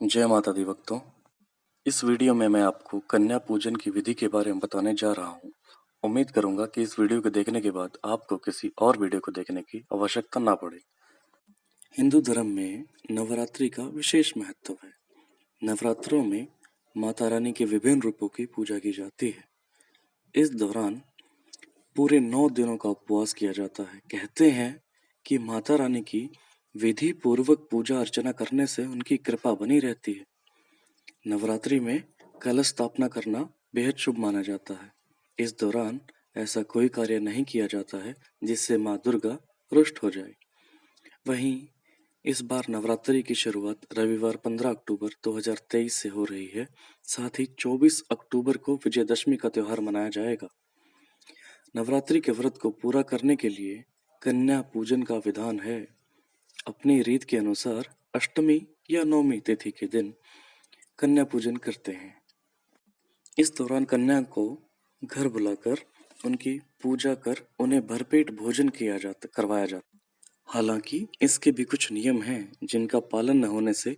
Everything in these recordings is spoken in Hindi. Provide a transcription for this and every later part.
जय माता दी भक्तों। इस वीडियो में मैं आपको कन्या पूजन की विधि के बारे में बताने जा रहा हूँ। उम्मीद करूंगा कि इस वीडियो को देखने के बाद आपको किसी और वीडियो को देखने की आवश्यकता ना पड़े। हिंदू धर्म में नवरात्रि का विशेष महत्व है। नवरात्रों में माता रानी के विभिन्न रूपों की पूजा की जाती है। इस दौरान पूरे 9 दिनों का उपवास किया जाता है। कहते हैं कि माता रानी की विधि पूर्वक पूजा अर्चना करने से उनकी कृपा बनी रहती है। नवरात्रि में कलश स्थापना करना बेहद शुभ माना जाता है। इस दौरान ऐसा कोई कार्य नहीं किया जाता है जिससे माँ दुर्गा रुष्ट हो जाए। वहीं इस बार नवरात्रि की शुरुआत रविवार 15 अक्टूबर 2023 से हो रही है। साथ ही 24 अक्टूबर को विजयदशमी का त्योहार मनाया जाएगा। नवरात्रि के व्रत को पूरा करने के लिए कन्या पूजन का विधान है। अपनी रीत के अनुसार अष्टमी या नवमी तिथि के दिन कन्या पूजन करते हैं। इस दौरान कन्या को घर बुलाकर उनकी पूजा कर उन्हें भरपेट भोजन करवाया जाता। हालांकि इसके भी कुछ नियम हैं जिनका पालन न होने से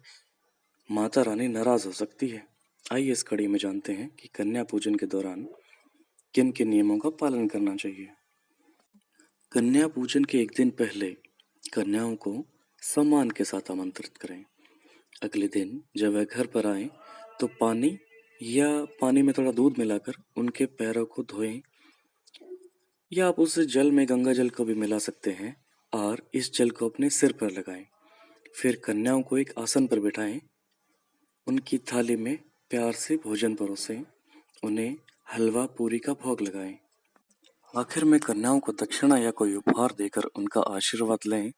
माता रानी नाराज हो सकती है। आइए इस कड़ी में जानते हैं कि कन्या पूजन के दौरान किन किन नियमों का पालन करना चाहिए। कन्या पूजन के एक दिन पहले कन्याओं को सम्मान के साथ आमंत्रित करें। अगले दिन जब वह घर पर आए तो पानी में थोड़ा दूध मिलाकर उनके पैरों को धोएं, या आप उस जल में गंगा जल को भी मिला सकते हैं और इस जल को अपने सिर पर लगाएं। फिर कन्याओं को एक आसन पर बिठाएं, उनकी थाली में प्यार से भोजन परोसें, उन्हें हलवा पूरी का भोग लगाएं। आखिर में कन्याओं को दक्षिणा या कोई उपहार देकर उनका आशीर्वाद लें।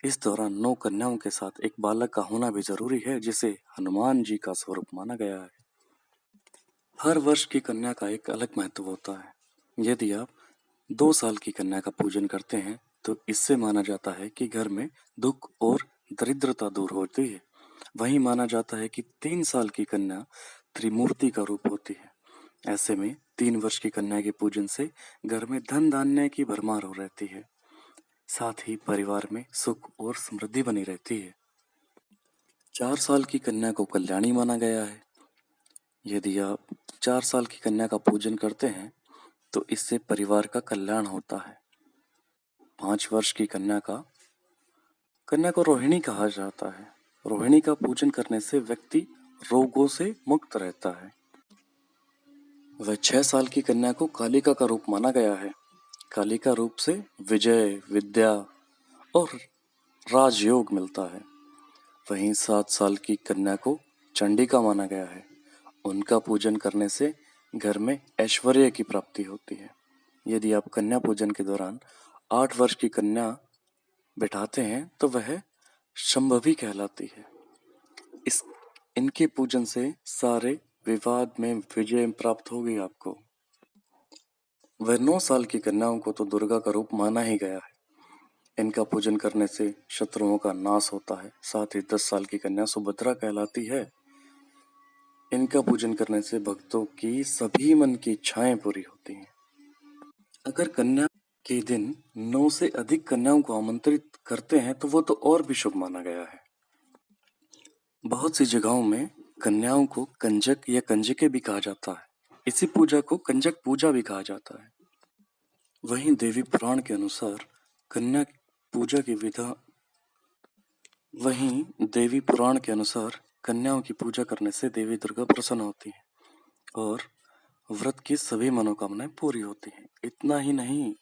इस दौरान 9 कन्याओं के साथ एक बालक का होना भी जरूरी है, जिसे हनुमान जी का स्वरूप माना गया है। हर वर्ष की कन्या का एक अलग महत्व होता है। यदि आप 2 साल की कन्या का पूजन करते हैं तो इससे माना जाता है कि घर में दुख और दरिद्रता दूर होती है। वहीं माना जाता है कि 3 साल की कन्या त्रिमूर्ति का रूप होती है। ऐसे में 3 वर्ष की कन्या के पूजन से घर में धन धान्य की भरमार हो रहती है। साथ ही परिवार में सुख और समृद्धि बनी रहती है। 4 साल की कन्या को कल्याणी माना गया है। यदि आप 4 साल की कन्या का पूजन करते हैं तो इससे परिवार का कल्याण होता है। 5 वर्ष की कन्या को रोहिणी कहा जाता है। रोहिणी का पूजन करने से व्यक्ति रोगों से मुक्त रहता है। वह 6 साल की कन्या को कालिका का रूप माना गया है। कालिका रूप से विजय, विद्या और राजयोग मिलता है। वहीं 7 साल की कन्या को चंडिका माना गया है। उनका पूजन करने से घर में ऐश्वर्य की प्राप्ति होती है। यदि आप कन्या पूजन के दौरान 8 वर्ष की कन्या बिठाते हैं तो वह शंभवी कहलाती है। इनके पूजन से सारे विवाद में विजय प्राप्त होगी आपको। वह 9 साल की कन्याओं को तो दुर्गा का रूप माना ही गया है। इनका पूजन करने से शत्रुओं का नाश होता है। साथ ही 10 साल की कन्या सुभद्रा कहलाती है। इनका पूजन करने से भक्तों की सभी मन की इच्छाएं पूरी होती हैं। अगर कन्या के दिन 9 से अधिक कन्याओं को आमंत्रित करते हैं तो वो तो और भी शुभ माना गया है। बहुत सी जगहों में कन्याओं को कंजक या कंजके भी कहा जाता है। इसी पूजा को कंजक पूजा भी कहा जाता है। वहीं देवी पुराण के अनुसार कन्या पूजा की विधा वहीं देवी पुराण के अनुसार कन्याओं की पूजा करने से देवी दुर्गा प्रसन्न होती हैं और व्रत की सभी मनोकामनाएं पूरी होती हैं। इतना ही नहीं,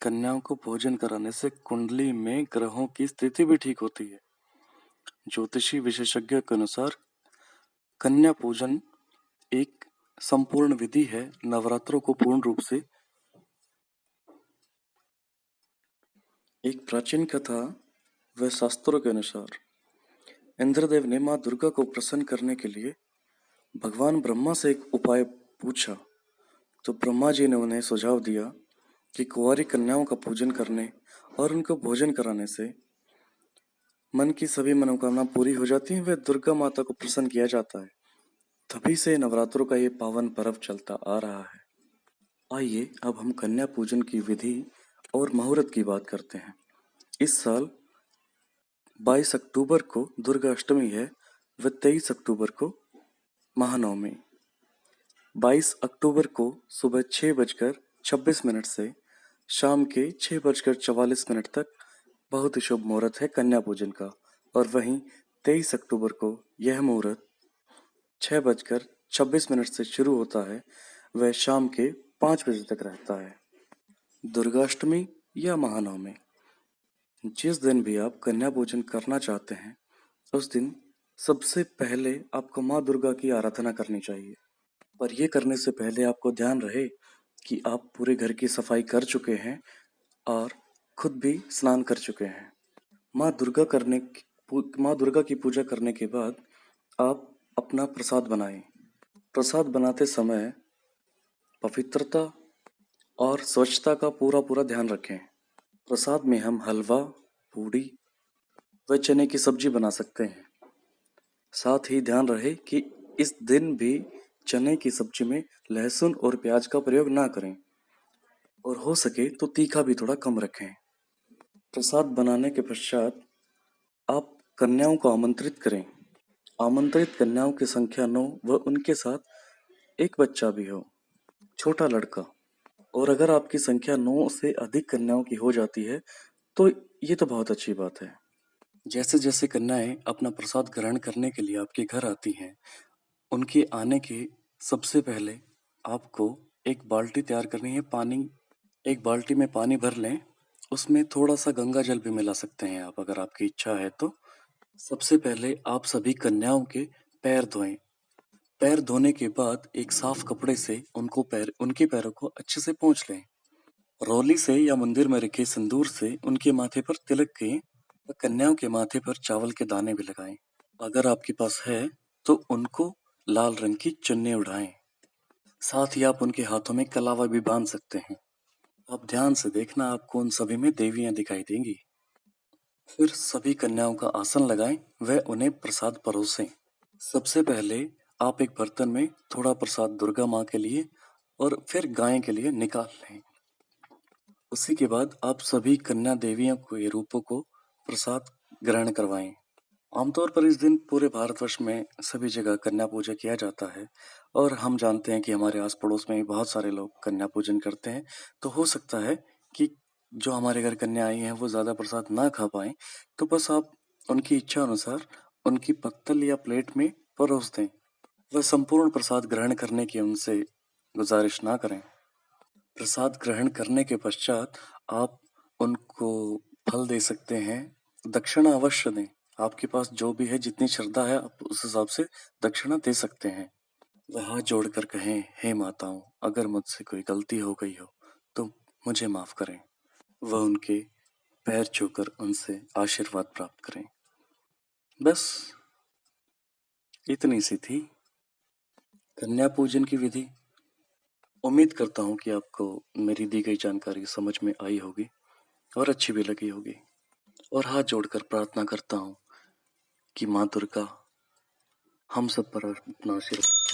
कन्याओं को भोजन कराने से कुंडली में ग्रहों की स्थिति भी ठीक होती है। ज्योतिषी विशेषज्ञ के अनुसार कन्या पूजन एक संपूर्ण विधि है। नवरात्रों को पूर्ण रूप से एक प्राचीन कथा व शास्त्रों के अनुसार इंद्रदेव ने मां दुर्गा को प्रसन्न करने के लिए भगवान ब्रह्मा से एक उपाय पूछा, तो ब्रह्मा जी ने उन्हें सुझाव दिया कि कुंवारी कन्याओं का पूजन करने और उनको भोजन कराने से मन की सभी मनोकामना पूरी हो जाती हैं। वे दुर्गा माता को प्रसन्न किया जाता है। तभी से नवरात्रों का ये पावन पर्व चलता आ रहा है। आइए अब हम कन्या पूजन की विधि और मुहूर्त की बात करते हैं। इस साल 22 अक्टूबर को दुर्गा अष्टमी है। व 23 अक्टूबर को महानवमी। 22 अक्टूबर को सुबह 6:26 से शाम के 6:44 तक बहुत ही शुभ मुहूर्त है कन्या पूजन का। और वहीं 23 अक्टूबर को यह मुहूर्त 6:26 से शुरू होता है वह शाम के 5 बजे तक रहता है। दुर्गाष्टमी या महानवमी, जिस दिन भी आप कन्या पूजन करना चाहते हैं उस दिन सबसे पहले आपको माँ दुर्गा की आराधना करनी चाहिए। पर यह करने से पहले आपको ध्यान रहे कि आप पूरे घर की सफाई कर चुके हैं और खुद भी स्नान कर चुके हैं। माँ दुर्गा की पूजा करने के बाद आप अपना प्रसाद बनाएं। प्रसाद बनाते समय पवित्रता और स्वच्छता का पूरा ध्यान रखें। प्रसाद में हम हलवा, पूड़ी व चने की सब्जी बना सकते हैं। साथ ही ध्यान रहे कि इस दिन भी चने की सब्जी में लहसुन और प्याज का प्रयोग ना करें और हो सके तो तीखा भी थोड़ा कम रखें। प्रसाद बनाने के पश्चात आप कन्याओं को आमंत्रित करें। आमंत्रित कन्याओं की संख्या 9 व उनके साथ एक बच्चा भी हो, छोटा लड़का। और अगर आपकी संख्या 9 से अधिक कन्याओं की हो जाती है तो ये तो बहुत अच्छी बात है। जैसे जैसे कन्याएं अपना प्रसाद ग्रहण करने के लिए आपके घर आती हैं, उनके आने के सबसे पहले आपको एक बाल्टी तैयार करनी है। एक बाल्टी में पानी भर लें, उसमें थोड़ा सा गंगा जल भी मिला सकते हैं आप अगर आपकी इच्छा है तो। सबसे पहले आप सभी कन्याओं के पैर धोएं। पैर धोने के बाद एक साफ कपड़े से उनके पैरों को अच्छे से पोंछ लें। रोली से या मंदिर में रखे सिंदूर से उनके माथे पर तिलक के व कन्याओं के माथे पर चावल के दाने भी लगाएं। अगर आपके पास है तो उनको लाल रंग की चुन्नी उड़ाएं। साथ ही आप उनके हाथों में कलावा भी बांध सकते हैं। अब ध्यान से देखना, आपको उन सभी में देवियां दिखाई देंगी। फिर सभी कन्याओं का आसन लगाएं व उन्हें प्रसाद परोसें। सबसे पहले आप एक बर्तन में थोड़ा प्रसाद दुर्गा माँ के लिए और फिर गाय के लिए निकाल लें। उसी के बाद आप सभी कन्या देवियों के रूपों को प्रसाद ग्रहण करवाएं। आमतौर पर इस दिन पूरे भारतवर्ष में सभी जगह कन्या पूजा किया जाता है और हम जानते हैं कि हमारे आस पड़ोस में भी बहुत सारे लोग कन्या पूजन करते हैं। तो हो सकता है कि जो हमारे घर कन्या आई हैं वो ज़्यादा प्रसाद ना खा पाएं, तो बस आप उनकी इच्छा अनुसार उनकी पत्तल या प्लेट में परोस दें। वह संपूर्ण प्रसाद ग्रहण करने की उनसे गुजारिश ना करें। प्रसाद ग्रहण करने के पश्चात आप उनको फल दे सकते हैं। दक्षिणा अवश्य दें। आपके पास जो भी है, जितनी श्रद्धा है, आप उस हिसाब से दक्षिणा दे सकते हैं। वह हाथ जोड़कर कहें, हे माताओं, अगर मुझसे कोई गलती हो गई हो तो मुझे माफ करें। वह उनके पैर छूकर उनसे आशीर्वाद प्राप्त करें। बस इतनी सी थी कन्या पूजन की विधि। उम्मीद करता हूँ कि आपको मेरी दी गई जानकारी समझ में आई होगी और अच्छी भी लगी होगी। और हाथ जोड़कर प्रार्थना करता हूँ कि माँ दुर्गा हम सब पर अपना आशीर्वाद